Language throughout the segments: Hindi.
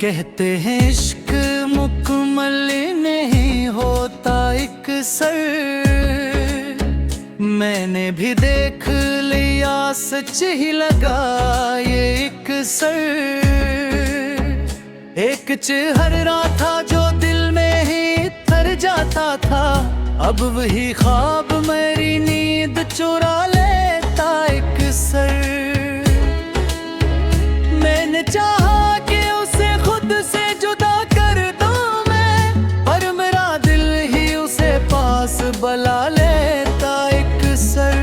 कहते हैं इश्क मुकम्मल नहीं होता एक सर। मैंने भी देख लिया सच ही लगा ये एक सर। एक चेहरा था जो दिल में ही थर जाता था, अब वही ख्वाब मेरी नींद चुरा लेता एक सर। मैंने चाहा कि उसे खुद से जुदा कर दूं मैं, पर मेरा दिल ही उसे पास बुला लेता एक सर।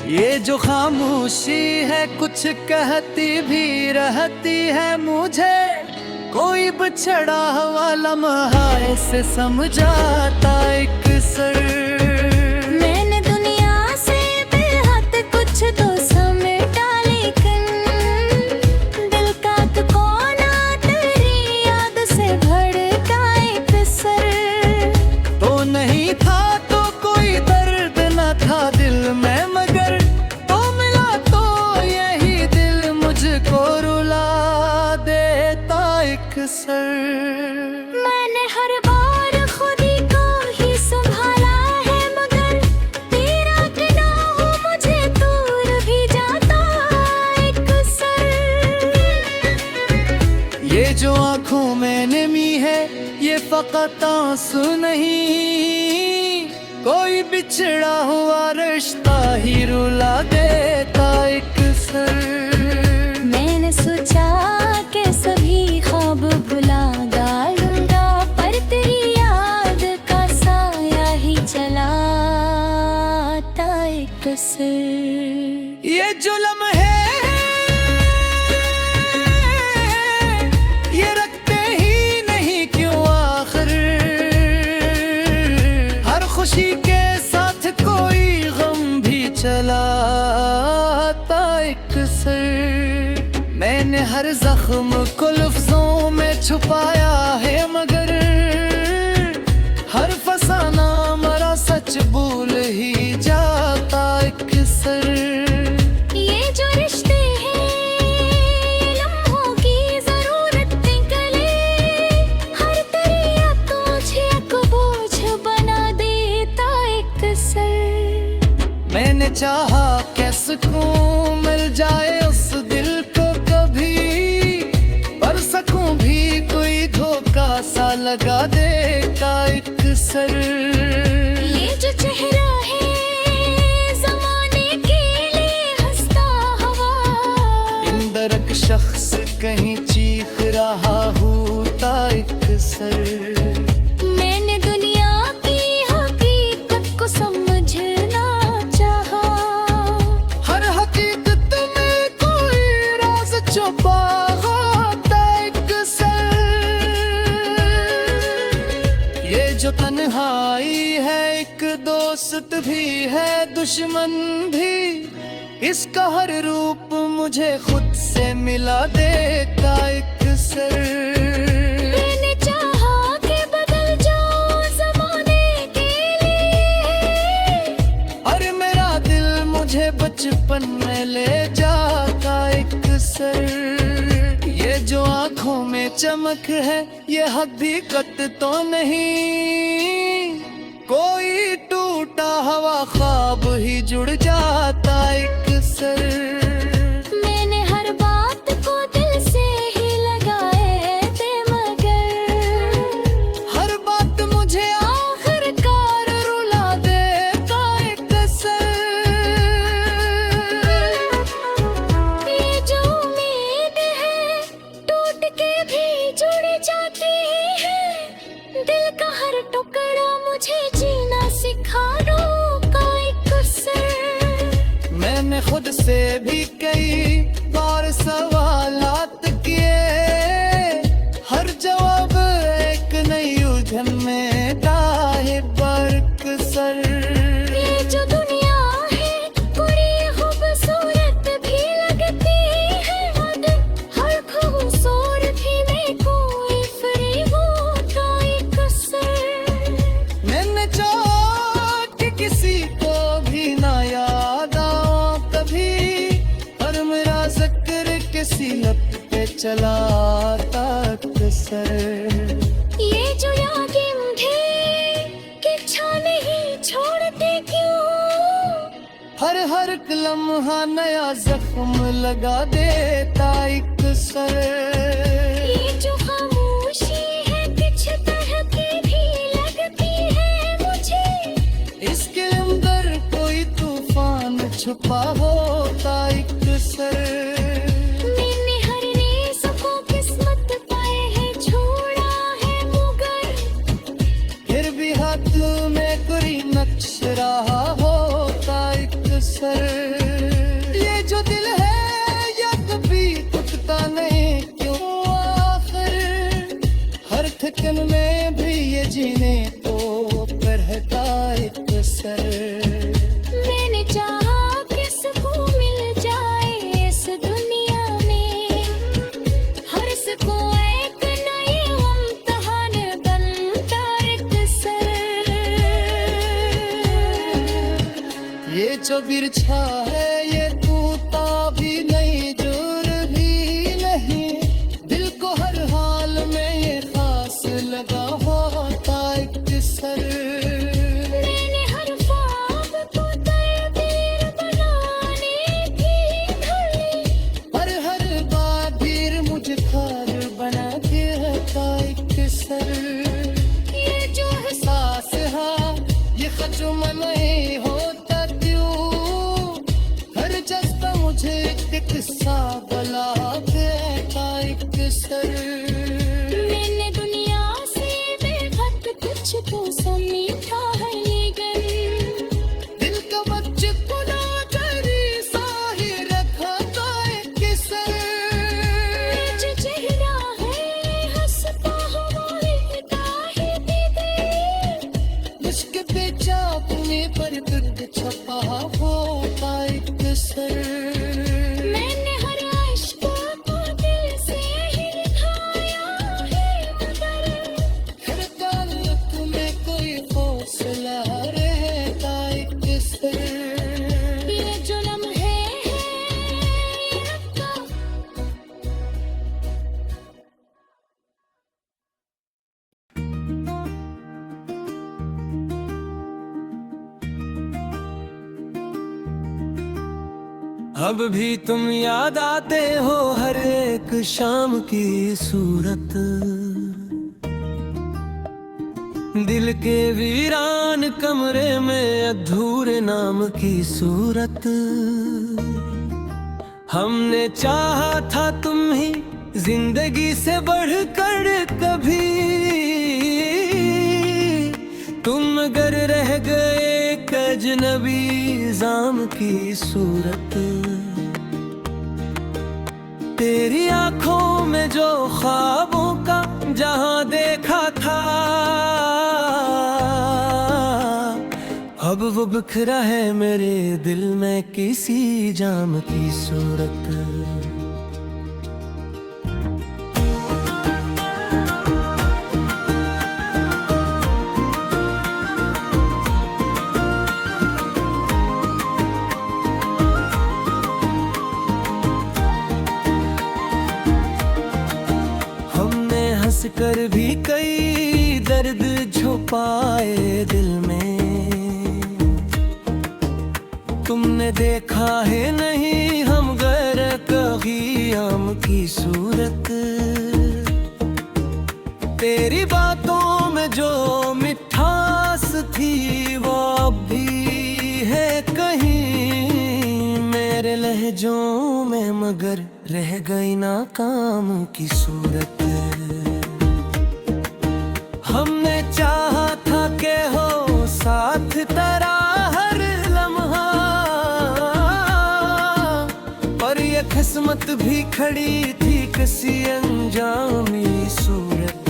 ये जो खामोशी है कुछ कहती भी रहती है मुझे, कोई बिछड़ा हुआ लम्हा ऐसे समझाता एक सर। मैंने दुनिया से बेहद कुछ तो समेटा, लेकिन दिल का तो कोना तेरी याद से भड़का एक सर। तो नहीं था तो कोई दर्द न था दिल में, मगर तो मिला तो यही दिल मुझको रुला देता एक सर। मैंने हर बार खुद ही को ही संभाला है, मगर तेरा कि ना हो मुझे दूर भी जाता एक सर। ये जो आंखों में नमी है ये फकत आंसू नहीं, कोई बिछड़ा हुआ रिश्ता ही रुला देता एक सर। मैंने सोचा कि सभी ख्वाब भुला डालूंगा, पर तेरी याद का साया ही चलाता एक सर। ये जो लम्हे ये रखते ही नहीं क्यों आखिर, हर खुशी के साथ कोई गम भी चलाता एक सर। मैंने हर जख्म को लफ्जों में छुपाया है, मगर हर फसाना मरा सच भूल ही जाता एक सर। ये जो रिश्ते हैं ये लम्हों की जरूरत निकले, हर तेरी याद मुझे एक बोझ बना देता एक सर। मैंने चाहा कि सुकून मिल जाए उस दिल को कभी, पर सकूं भी कोई धोखा सा लगा देगा एक सर। ये जो चेहरा है ज़माने के लिए हंसता हुआ, इंदरक शख्स कहीं चीख रहा होता एक सर। मैंने दुनिया की हकीकत को समझना चाहा, हर हकीकत में कोई राज छुपा होता एक सर। ये जो तन्हाई है एक दोस्त भी है दुश्मन भी, इसका हर रूप मुझे खुद से मिला देता एक सर। मैंने चाहा कि बदल जाऊं ज़माने के लिए, और मेरा दिल मुझे बचपन में ले जाता एक सर। ये जो आंखों में चमक है ये हकीकत तो नहीं, कोई टूटा हुआ ख्वाब ही जुड़ जाता एक सर। मैंने हर बात को दिल से ही लगाए थे, मगर हर बात मुझे आखिरकार रुला देता एक सर। ये जो उम्मीद है टूट के भी जुड़ जाती है, दिल का हर टुकड़ा मुझे जीना सिखा रोका एक सर। मैंने खुद से भी कई बार सवालात किए, हर जवाब एक नई उलझन में डाहे बरक सर। ये जो दुनिया है बड़ी खूबसूरत भी लगती है, मगर हर खूबसूरती में कोई फरेब होता एक सर। मैंने चाहा कि किसी को भी ना याद आऊं कभी, पर मेरा जिक्र किसी लप पे चला आता अक्सर। ये जो यादें मुझे किच्छा नहीं छोड़ते क्यों, हर लम्हा नया जख्म लगा देता एक सर। ये जो खामोशी है किछ तरह की भी लगती है मुझे, इसके अंदर कोई तूफान छुपा होता एक सर। मैंने हर रेस को किस्मत पाए है छोड़ा है मगर, फिर भी हाथ में कोई नक्श रहा होता एक सर। ये जो दिल है या कभी टूटता नहीं क्यों आखिर, हर थकन में भी ये जीने को रहता एक सर। मैंने चाहा किसको मिल जाए इस दुनिया में, हर को एक नए इम्तिहान बनता एक सर। ये जो बिरछा है ये टूटा भी नहीं जुड़ भी नहीं, दिल को हर हाल में ये खास लगा होता एक सर। मैंने हर ख्वाब को तकदीर बनाने की धुली, पर हर बादीर मुझे खार बना के रहता एक सर। ये जो सास हाँ ये खजुम नहीं होता क्यों, हर जज्बा मुझे एक किस्सा बला देता एक सर। मैंने दुनिया से बेखत कुछ तो समीठा है लेकिन, दिल का मुझको ना करी साही रखा था एक सर। ये जो चेहरा है हंसता हुआ रहता है दीदी, मुझके बेचा अपने पर दर्द छपा होता एक सर। मैंने हर इश्क को दिल से ही लिखाया है मगर, हर ताल्लुक में कोई हौसला रहता एक सर। ये जो लम्हे हैं ये रब्ता अब भी तुम याद आते हो हर एक शाम की सूरत, दिल के वीरान कमरे में अधूरे नाम की सूरत। हमने चाहा था तुम ही जिंदगी से बढ़कर कभी, तुम अगर रह गए एक अजनबी जाम की सूरत। तेरी आंखों में जो ख्वाबों का जहां देखा था, अब वो बिखरा है मेरे दिल में किसी जाम की सूरत। हमने हंस कर भी कई दर्द छुपाए दिल में, तुमने देखा है नहीं हम गैर क़याम की सूरत। तेरी बातों में जो मिठास थी वो अब भी है कहीं मेरे लहजों में, मगर रह गई नाकाम की सूरत। हमने चाहा था के हो साथ तेरा हर लम्हा, पर ये किस्मत भी खड़ी थी किसी अनजानी सूरत।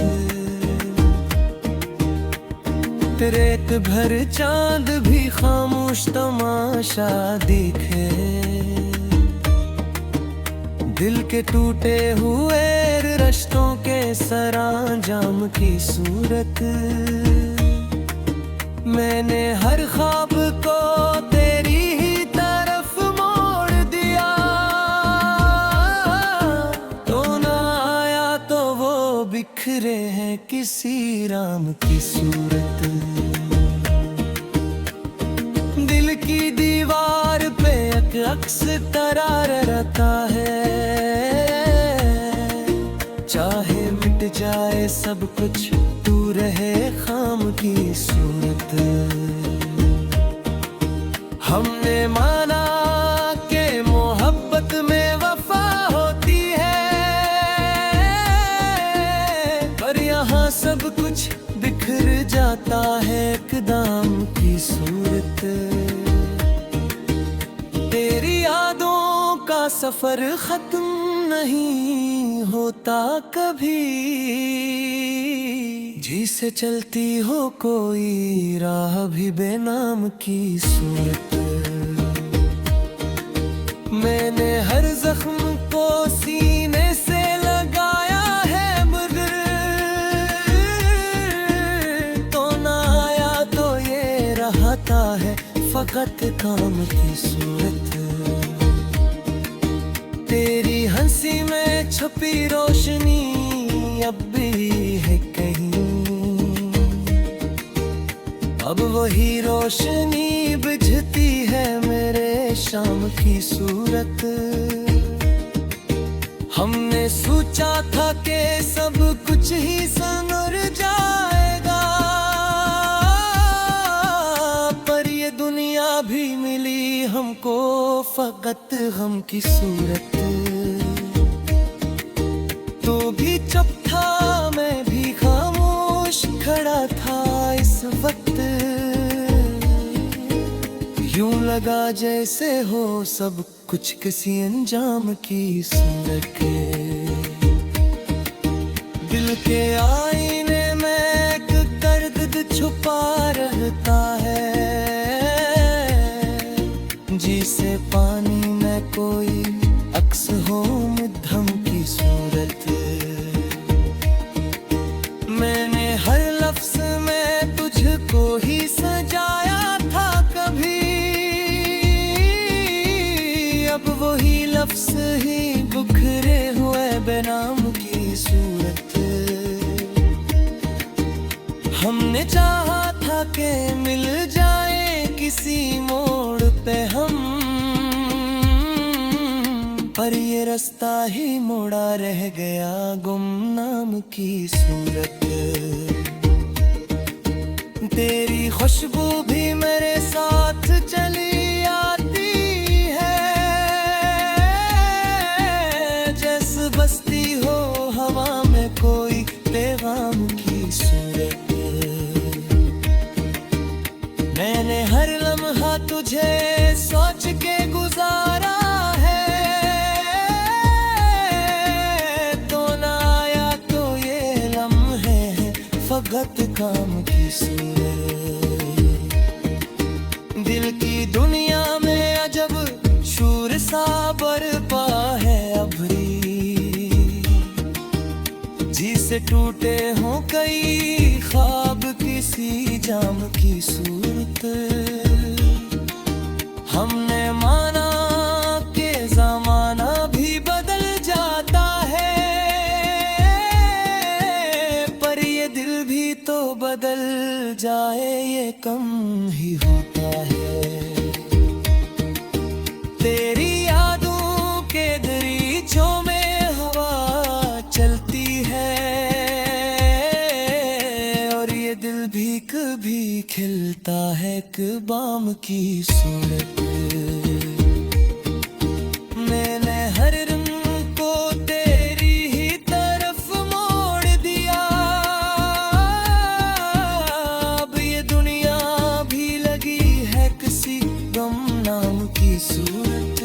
रेत भर चांद भी खामोश तमाशा दिखे, दिल के टूटे हुए रिश्तों के सरांजाम की सूरत। मैंने हर ख्वाब को तेरी ही तरफ मोड़ दिया, तो ना गुजरे हैं किसी राम की सूरत। दिल की दीवार पे एक अक्स तरार रहता है, चाहे मिट जाए सब कुछ तू रहे खाम की सूरत। हमने माना कि मोहब्बत में वफा होती है, पर यहाँ सब कुछ बिखर जाता है एकदम की सूरत। तेरी यादों का सफर खत्म नहीं होता कभी, जिसे चलती हो कोई राह भी बेनाम की सूरत। मैंने हर जख्म को सीने से लगाया है, मगर तो ना आया तो ये रहता है फकत काम की सूरत। तेरी हंसी में छुपी रोशनी अब भी है कहीं, अब वही रोशनी बुझती है मेरे शाम की सूरत। हमने सोचा था कि सब कुछ ही संवर जाएगा, पर ये दुनिया भी मिली हमको फकत गम की सूरत। तू भी चुप था मैं भी खामोश खड़ा था इस वक्त, यूं लगा जैसे हो सब कुछ किसी अंजाम की सूरत। दिल के आईने में एक दर्द छुपा रहता है, जिसे पानी में कोई अक्स हो मध्यम की सूरत। मैंने हर लफ्ज में तुझको ही सजाया था कभी, अब वही लफ्ज ही बिखरे हुए बेनाम की सूरत। हमने चाहा था कि मिल जाए किसी मोड़ पे हम, पर ये रास्ता ही मुड़ा रह गया गुमनाम की सूरत। तेरी खुशबू भी मेरे साथ चली आती है, जैसे बसती हो हवा में कोई पैगाम की सूरत। मैंने हर लम्हा तुझे सोच के गुजारा है, तो ना आया तो ये लम्हे हैं फकत काम की सूरत। दिल की दुनिया में अजब शूर सा बरपा है अभरी, जिसे टूटे हों कई ख्वाब किसी जाम की सूरत। हमने माना कि ज़माना भी बदल जाता है, पर ये दिल भी तो बदल जाए ये कम ही होता है। तेरी यादों के दरीचों में हवा चलती है, और ये दिल भी कभी खिलता है एक बाम की सूरत। मैंने हर रंग को तेरी ही तरफ मोड़ दिया, अब ये दुनिया भी लगी है किसी गुमनाम की सूरत।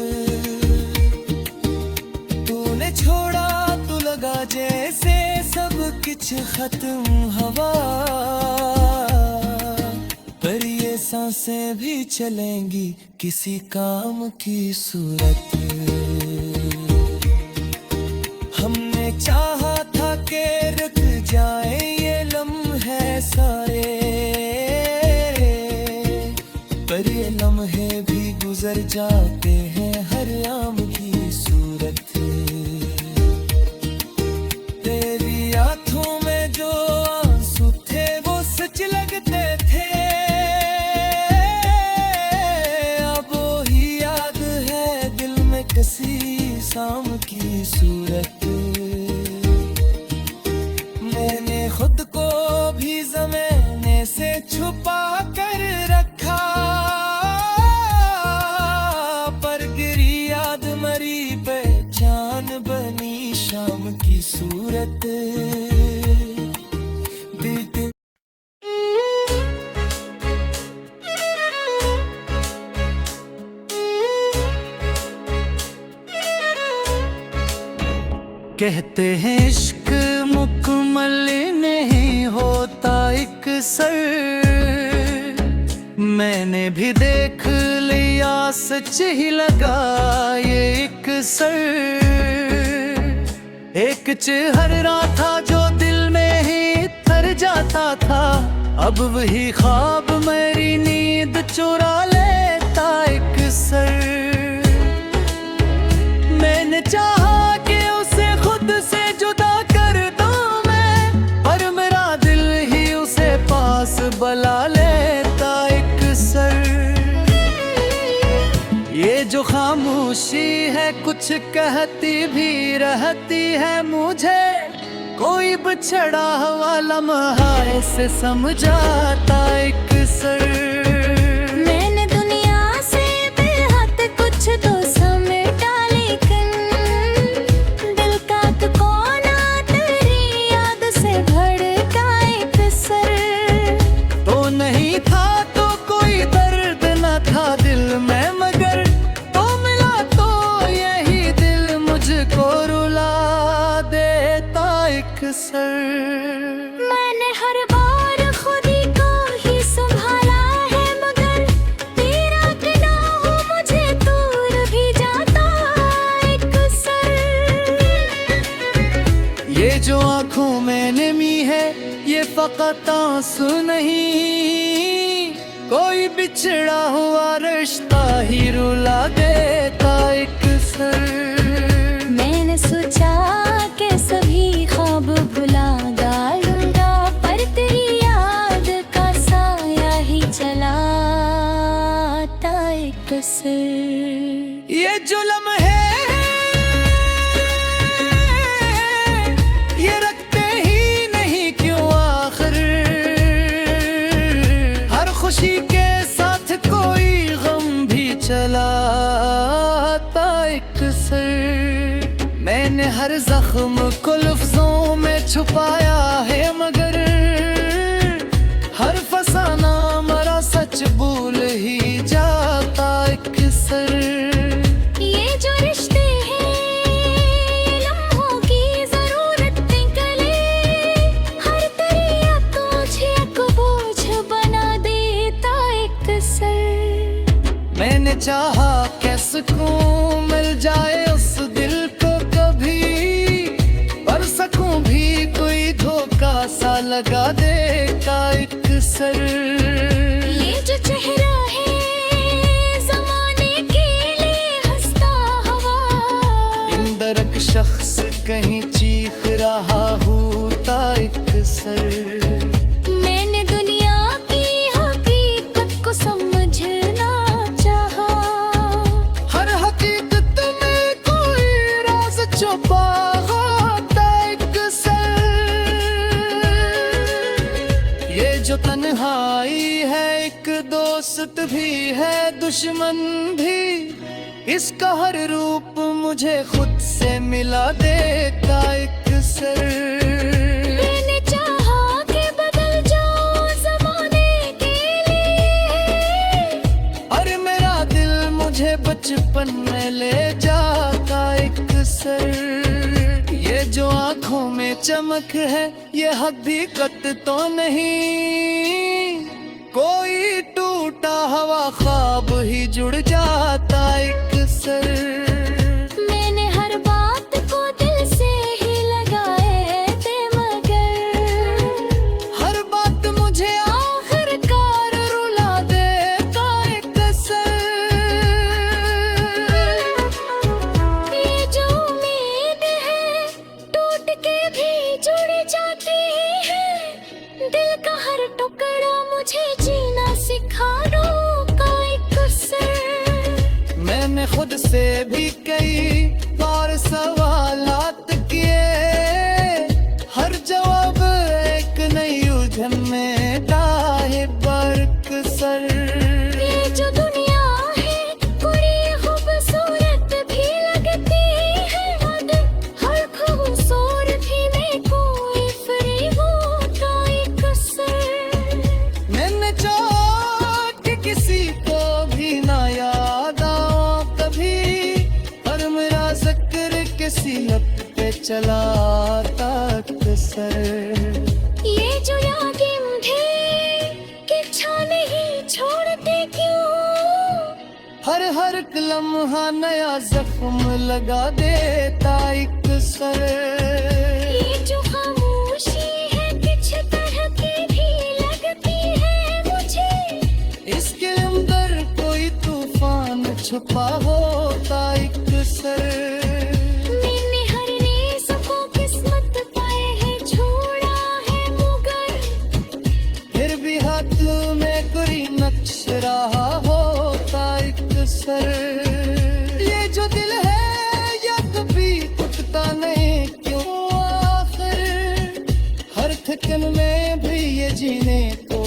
तूने छोड़ा तो लगा जैसे सब कुछ खत्म हवा, पर ये सांसें भी चलेंगी किसी काम की सूरत। हमने चाहा था कि रुक जाए ये लम्हे सारे, पर ये लम्हे भी गुजर जाते हैं हर आम की सूरत। तेरी आँखों में छुपा कर रखा, पर गिरी याद मरी पहचान बनी शाम की सूरत। बीते कहते हैं इश्क मुकम्मल नहीं होता एक सर, मैंने भी देख लिया सच ही लगा ये एक सर। एक चेहरा था जो दिल में ही थर जाता था, अब वही ख्वाब मेरी नींद चुरा लेता एक सर। मैंने चाहा कि उसे खुद से जुदा कर दूं मैं, पर मेरा दिल ही उसे पास बुला लेता एक सर। ये जो खामोशी है कुछ कहती भी रहती है मुझे, कोई बिछड़ा हुआ लम्हा ऐसे समझाता एक सर। मैंने दुनिया से बेहद कुछ तो समेटा, लेकिन दिल का तो कोना तेरी याद से भड़का एक सर। तो नहीं था तो कोई दर्द न था दिल में, मगर तो मिला तो यही दिल मुझको रुला देता एक सर। मैंने हर बार खुद ही को ही संभाला है, मगर तेरा कि ना हो मुझे दूर भी जाता एक सर। ये जो आंखों में नमी है ये फकत आंसू नहीं, कोई बिछड़ा हुआ रिश्ता ही रुला देता एक सर। मैंने सोचा कि सभी ख्वाब भुला डालूंगा, पर तेरी याद का साया ही चलाता एक सर। ये जुल्म है ये रखते ही नहीं क्यों आखिर, हर खुशी के साथ कोई गम भी चलाता एक सर। मैंने हर जख्म को लफ्जों में छुपाया है, मगर हर फसाना मरा सच भूल ही जाता एक सर। ये जो रिश्ते हैं ये लम्हों की जरूरत निकले, हर दरिया तुझे एक बोझ बना देता एक सर। मैंने चाहा कि सुकून मिल जाए उस दिल को कभी, पर सकूं भी कोई धोखा सा लगा देता एक सर। ये जो चेहरा है ज़माने के लिए हंसता हुआ, अंदर एक शख्स कहीं चीख रहा होता एक सर। मैंने दुनिया की हकीकत को समझना चाहा, हर हकीकत में कोई राज छुपा होता एक सर। ये जो तन्हाई है एक दोस्त भी है दुश्मन भी, इसका हर रूप मुझे खुद से मिला देता एक सर। मैंने चाहा कि बदल जाऊं ज़माने के लिए, और मेरा दिल मुझे बचपन में ले जाता एक सर। ये जो आंखों में चमक है ये हकीकत तो नहीं, कोई टूटा हुआ ख्वाब ही जुड़ जाता एक सर। मैंने हर बात को दिल से ही लगाए थे, मगर हर बात मुझे आखिरकार रुला देता एक सर। ये जो उम्मीद है टूट के भी जुड़ जाती है, दिल का हर टुकड़ा मुझे जीना सिखा रोका एक सर। मैंने खुद से भी कई बार सवालात किए, हर जवाब एक नई उलझन में डाहे लगते चला अक्सर। ये जो यादें मुझे किच्छा नहीं छोड़ते क्यों, हर लम्हा नया जख्म लगा देता एक सर। ये जो खामोशी है किस तरह की भी लगती है मुझे, इसके अंदर कोई तूफान छुपा होता एक सर। मैंने हर नेज़ को किस्मत पाए है छोड़ा है मगर, फिर भी हाथ में कोई नक्श रहा होता एक सर। ये जो दिल है ये कभी टूटता नहीं क्यों आखिर, हर थकन में भी ये जीने को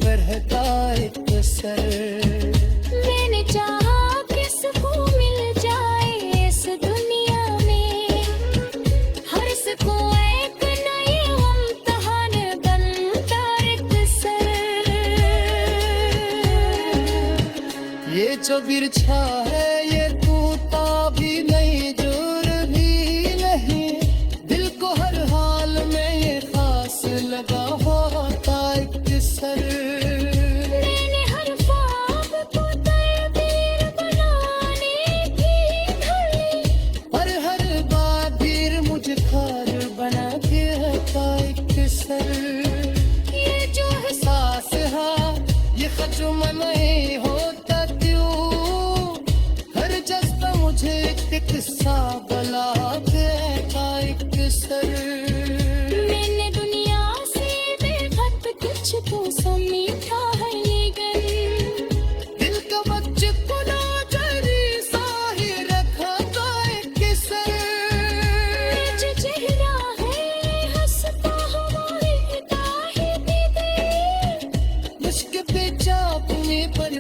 रहता एक सर। मैंने चाहा किसको मिल जाए इस दुनिया में, हर सको एक नए इम्तिहान बनता एक सर। ये जो बिरछा है ये टूटा भी नहीं जुर भी नहीं, दिल को हर हाल में ये खास लगा होता एक सर। मैंने हर ख्वाब को तकदीर बनाने की धुली, हर बादीर मुझे खार बना के हटा एक सर। ये जो सास हाँ ये खजुम नहीं होता क्यों, हर जज्बा मुझे एक किस्सा बला देता एक सर। मैंने दुनिया से बेखत कुछ तो समीठा है लेकिन, दिल का मुझको नजरी सा ही रखा था एक सर। ये जो चेहरा है हंसता हमारे ताहे भी दे, मुश्किल पे चापने पर